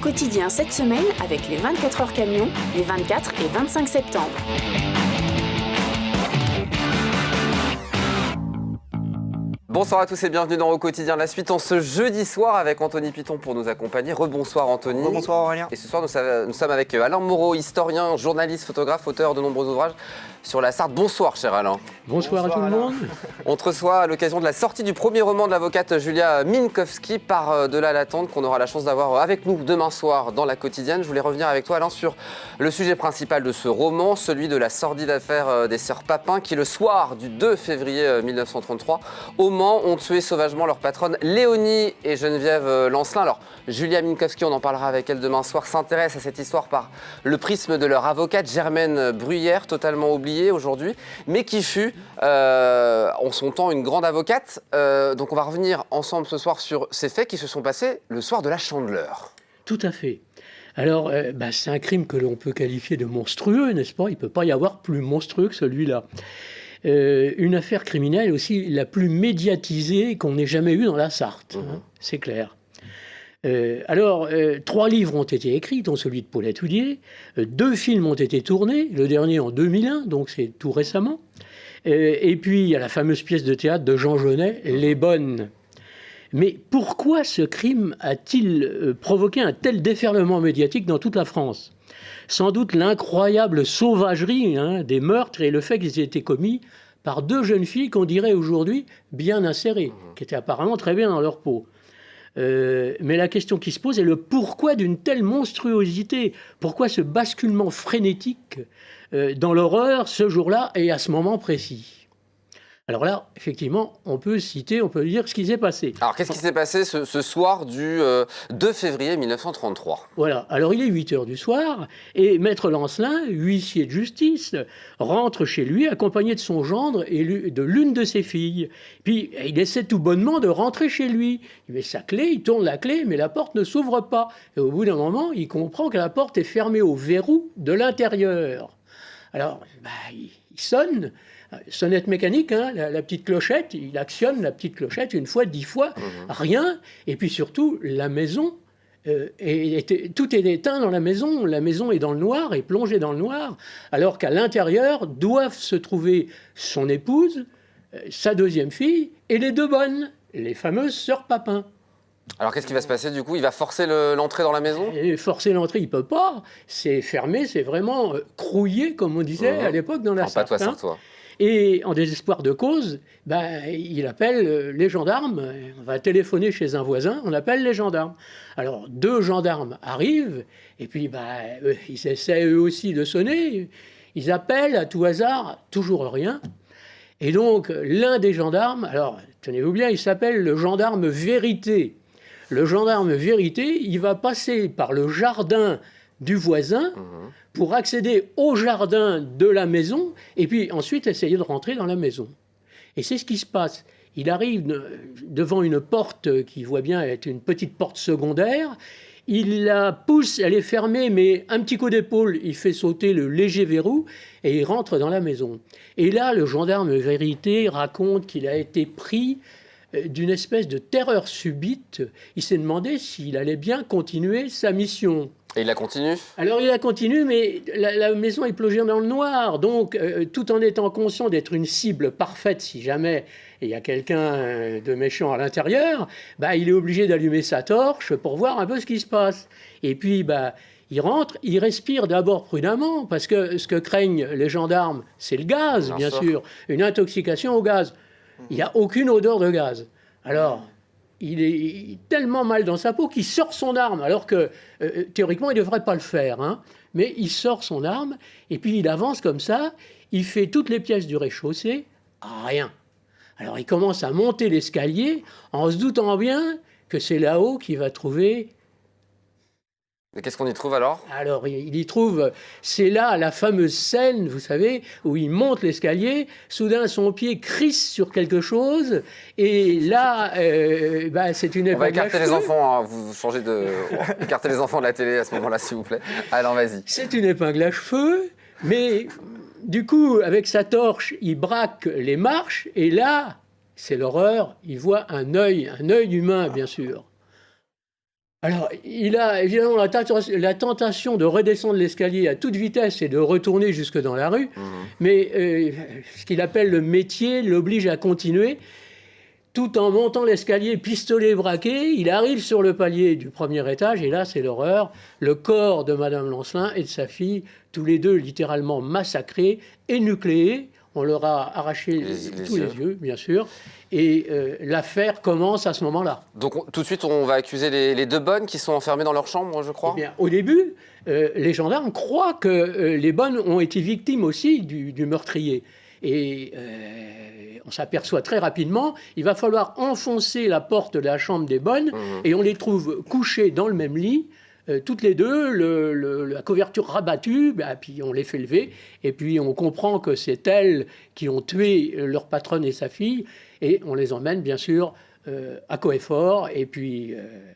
quotidien cette semaine avec les 24 heures camions, les 24 et 25 septembre. Bonsoir à tous et bienvenue dans Au quotidien. La suite en ce jeudi soir avec Anthony Piton pour nous accompagner. Rebonsoir Anthony. Bonsoir Aurélien. Et ce soir nous sommes avec Alain Moreau, historien, journaliste, photographe, auteur de nombreux ouvrages sur la Sarthe. Bonsoir cher Alain. Bonsoir à tout le monde. On te reçoit à l'occasion de la sortie du premier roman de l'avocate Julia Minkowski, Par-delà l'attente, qu'on aura la chance d'avoir avec nous demain soir dans la quotidienne. Je voulais revenir avec toi Alain sur le sujet principal de ce roman, celui de la sordide affaire des sœurs Papin qui le soir du 2 février 1933 au Mans ont tué sauvagement leur patronne Léonie et Geneviève Lancelin. Alors Julia Minkowski, on en parlera avec elle demain soir, s'intéresse à cette histoire par le prisme de leur avocate Germaine Bruyère, totalement oubliée aujourd'hui, mais qui fut en son temps une grande avocate. Donc on va revenir ensemble ce soir sur ces faits qui se sont passés le soir de la Chandeleur. Tout à fait. Alors, c'est un crime que l'on peut qualifier de monstrueux, n'est-ce pas ? Il ne peut pas y avoir plus monstrueux que celui-là. Une affaire criminelle aussi la plus médiatisée qu'on ait jamais eue dans la Sarthe, c'est clair. 3 livres ont été écrits, dont celui de Paulette Houllier. 2 films ont été tournés, le dernier en 2001, donc c'est tout récemment. Et puis, il y a la fameuse pièce de théâtre de Jean Genet, Les Bonnes. Mais pourquoi ce crime a-t-il provoqué un tel déferlement médiatique dans toute la France ? Sans doute l'incroyable sauvagerie des meurtres et le fait qu'ils aient été commis par 2 jeunes filles qu'on dirait aujourd'hui bien insérées, qui étaient apparemment très bien dans leur peau. Mais la question qui se pose est le pourquoi d'une telle monstruosité ? Pourquoi ce basculement frénétique dans l'horreur ce jour-là et à ce moment précis ? Alors là, effectivement, on peut dire ce qui s'est passé. Alors, qu'est-ce qui s'est passé ce soir du 2 février 1933 ? Voilà, alors il est 8h du soir, et Maître Lancelin, huissier de justice, rentre chez lui accompagné de son gendre et de l'une de ses filles. Puis, il essaie tout bonnement de rentrer chez lui. Il met sa clé, il tourne la clé, mais la porte ne s'ouvre pas. Et au bout d'un moment, il comprend que la porte est fermée au verrou de l'intérieur. Alors, il sonne. Sonnette mécanique, la petite clochette, il actionne la petite clochette 1 fois, 10 fois, rien. Et puis surtout, la maison, tout est éteint dans la maison est dans le noir, est plongée dans le noir, alors qu'à l'intérieur doivent se trouver son épouse, sa 2e fille et les 2 bonnes, les fameuses sœurs Papin. Alors qu'est-ce qui va se passer du coup ? Il va forcer l'entrée dans la maison ? Forcer l'entrée, il ne peut pas. C'est fermé, c'est vraiment crouillé, comme on disait à l'époque dans la Sarthe. Pas toi, Sartois. Et en désespoir de cause, il appelle les gendarmes. On va téléphoner chez un voisin, on appelle les gendarmes. Alors, 2 gendarmes arrivent, et puis ils essaient eux aussi de sonner. Ils appellent à tout hasard, toujours rien. Et donc, l'un des gendarmes, alors, tenez-vous bien, il s'appelle le gendarme Vérité. Le gendarme Vérité, il va passer par le jardin du voisin pour accéder au jardin de la maison et puis ensuite essayer de rentrer dans la maison. Et c'est ce qui se passe. Il arrive devant une porte qui voit bien être une petite porte secondaire. Il la pousse, elle est fermée, mais un petit coup d'épaule, il fait sauter le léger verrou et il rentre dans la maison. Et là, le gendarme Vérité raconte qu'il a été pris d'une espèce de terreur subite. Il s'est demandé s'il allait bien continuer sa mission. Et il la continue ? Alors il la continue, mais la maison est plongée dans le noir. Donc, tout en étant conscient d'être une cible parfaite, si jamais il y a quelqu'un de méchant à l'intérieur, il est obligé d'allumer sa torche pour voir un peu ce qui se passe. Et puis, il rentre, il respire d'abord prudemment, parce que ce que craignent les gendarmes, c'est le gaz, bien sûr, une intoxication au gaz. Il n'y a aucune odeur de gaz. Alors, il est tellement mal dans sa peau qu'il sort son arme, alors que théoriquement, il ne devrait pas le faire. Mais il sort son arme, et puis il avance comme ça, il fait toutes les pièces du rez-de-chaussée, rien. Alors, il commence à monter l'escalier en se doutant bien que c'est là-haut qu'il va trouver... Et qu'est-ce qu'on y trouve alors ? Alors, il y trouve, c'est là la fameuse scène, vous savez, où il monte l'escalier, soudain son pied crisse sur quelque chose, et là, c'est une épingle. On va écarter les enfants, vous changez de... écartez les enfants de la télé à ce moment-là, s'il vous plaît. Alors, vas-y. C'est une épingle à cheveux, mais du coup, avec sa torche, il braque les marches, et là, c'est l'horreur, il voit un œil humain, bien sûr. Alors, il a évidemment la tentation de redescendre l'escalier à toute vitesse et de retourner jusque dans la rue, mais ce qu'il appelle le métier l'oblige à continuer. Tout en montant l'escalier, pistolet braqué, il arrive sur le palier du premier étage, et là, c'est l'horreur. Le corps de Madame Lancelin et de sa fille, tous les deux littéralement massacrés, énucléés. On leur a arraché tous les yeux, bien sûr. Et l'affaire commence à ce moment-là. Donc tout de suite, on va accuser les deux bonnes qui sont enfermées dans leur chambre, je crois. Eh bien, au début, les gendarmes croient que les bonnes ont été victimes aussi du meurtrier. Et on s'aperçoit très rapidement, il va falloir enfoncer la porte de la chambre des bonnes, et on les trouve couchées dans le même lit, toutes les deux, la couverture rabattue, puis on les fait lever, et puis on comprend que c'est elles qui ont tué leur patronne et sa fille, et on les emmène bien sûr à Coeffort, et puis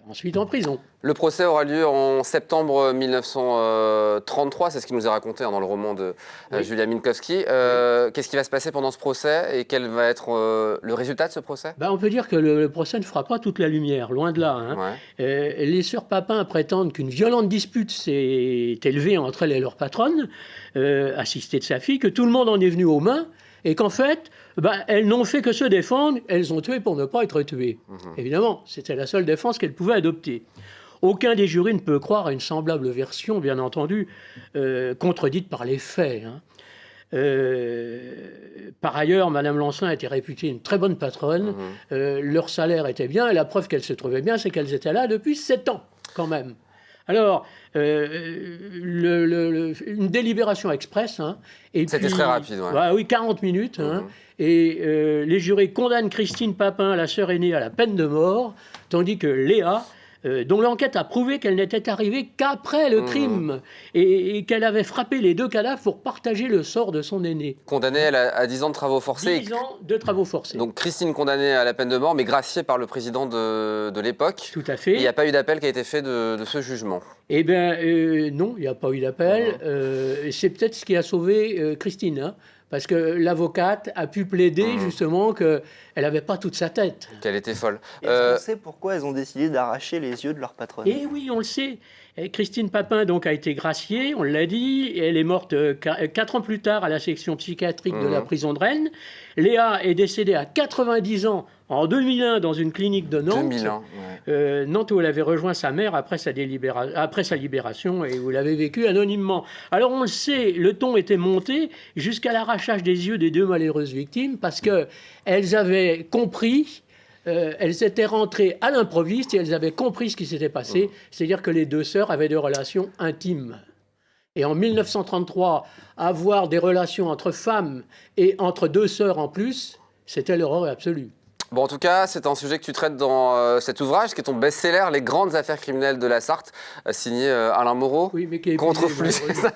ensuite en prison. Le procès aura lieu en septembre 1933, c'est ce qui nous est raconté dans le roman de Julia Minkowski. Qu'est-ce qui va se passer pendant ce procès et quel va être le résultat de ce procès ? On peut dire que le procès ne fera pas toute la lumière, loin de là. Les sœurs Papin prétendent qu'une violente dispute s'est élevée entre elles et leur patronne, assistée de sa fille, que tout le monde en est venu aux mains, et qu'en fait, elles n'ont fait que se défendre, elles ont tué pour ne pas être tuées. Évidemment, c'était la seule défense qu'elles pouvaient adopter. Aucun des jurys ne peut croire à une semblable version, bien entendu, contredite par les faits. Par ailleurs, Madame Lancelin était réputée une très bonne patronne, leur salaire était bien, et la preuve qu'elles se trouvaient bien, c'est qu'elles étaient là depuis 7 ans, quand même. Alors, une délibération express. C'était très rapide, oui, 40 minutes. Et les jurés condamnent Christine Papin, la sœur aînée, à la peine de mort, tandis que Léa, dont l'enquête a prouvé qu'elle n'était arrivée qu'après le crime et qu'elle avait frappé les 2 cadavres pour partager le sort de son aîné. Condamnée à 10 ans de travaux forcés. 10 ans de travaux forcés. Donc Christine condamnée à la peine de mort, mais graciée par le président de l'époque. Tout à fait. Il n'y a pas eu d'appel qui a été fait de ce jugement. Eh bien, non, il n'y a pas eu d'appel. C'est peut-être ce qui a sauvé Christine, parce que l'avocate a pu plaider justement qu'elle n'avait pas toute sa tête. Qu'elle était folle. Est-ce qu'on sait pourquoi elles ont décidé d'arracher les yeux de leur patronne ? Eh oui, on le sait. Christine Papin donc, a été graciée, on l'a dit, et elle est morte 4 ans plus tard à la section psychiatrique de la prison de Rennes. Léa est décédée à 90 ans en 2001 dans une clinique de Nantes. 2001, Nantes où elle avait rejoint sa mère après sa libération et où elle avait vécu anonymement. Alors on le sait, le ton était monté jusqu'à l'arrachage des yeux des 2 malheureuses victimes parce qu'elles avaient compris. Elles étaient rentrées à l'improviste et elles avaient compris ce qui s'était passé, c'est-à-dire que les 2 sœurs avaient des relations intimes. Et en 1933, avoir des relations entre femmes et entre 2 sœurs en plus, c'était l'horreur absolue. Bon, en tout cas, c'est un sujet que tu traites dans cet ouvrage, qui est ton best-seller, Les grandes affaires criminelles de la Sarthe, signé Alain Moreau. Oui, mais qui est Contreflux, c'est ça ?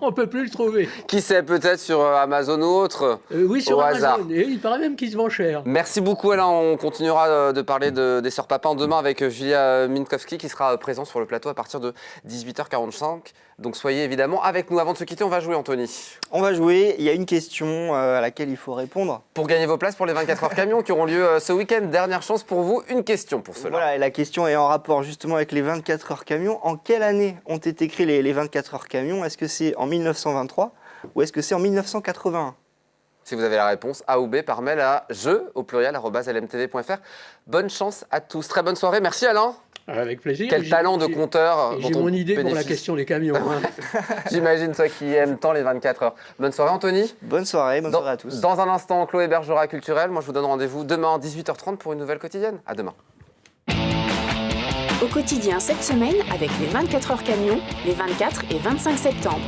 On ne peut plus le trouver. Qui sait, peut-être sur Amazon ou autre, oui, sur au Amazon. hasard. Et il paraît même qu'il se vend cher. Merci beaucoup, Alain. On continuera de parler des sœurs Papin demain avec Julia Minkowski, qui sera présent sur le plateau à partir de 18h45. Donc soyez évidemment avec nous. Avant de se quitter, on va jouer, Anthony. On va jouer. Il y a une question à laquelle il faut répondre. Pour gagner vos places pour les 24 heures camions qui auront lieu ce week-end. Dernière chance pour vous, une question pour cela. Voilà, et la question est en rapport justement avec les 24 heures camions. En quelle année ont été créés les 24 heures camions ? Est-ce que c'est en 1923 ou est-ce que c'est en 1981 ? Si vous avez la réponse, A ou B, par mail à jeu@lmtv.fr. Bonne chance à tous. Très bonne soirée. Merci, Alain. Avec plaisir. Quel talent de conteur. J'ai mon idée pour la question des camions. J'imagine, toi qui aimes tant les 24 heures. Bonne soirée, Anthony. Bonne soirée à tous. Dans un instant, Chloé Bergera Culturel. Moi, je vous donne rendez-vous demain à 18h30 pour une nouvelle quotidienne. À demain. Au quotidien cette semaine avec les 24 heures camions, les 24 et 25 septembre.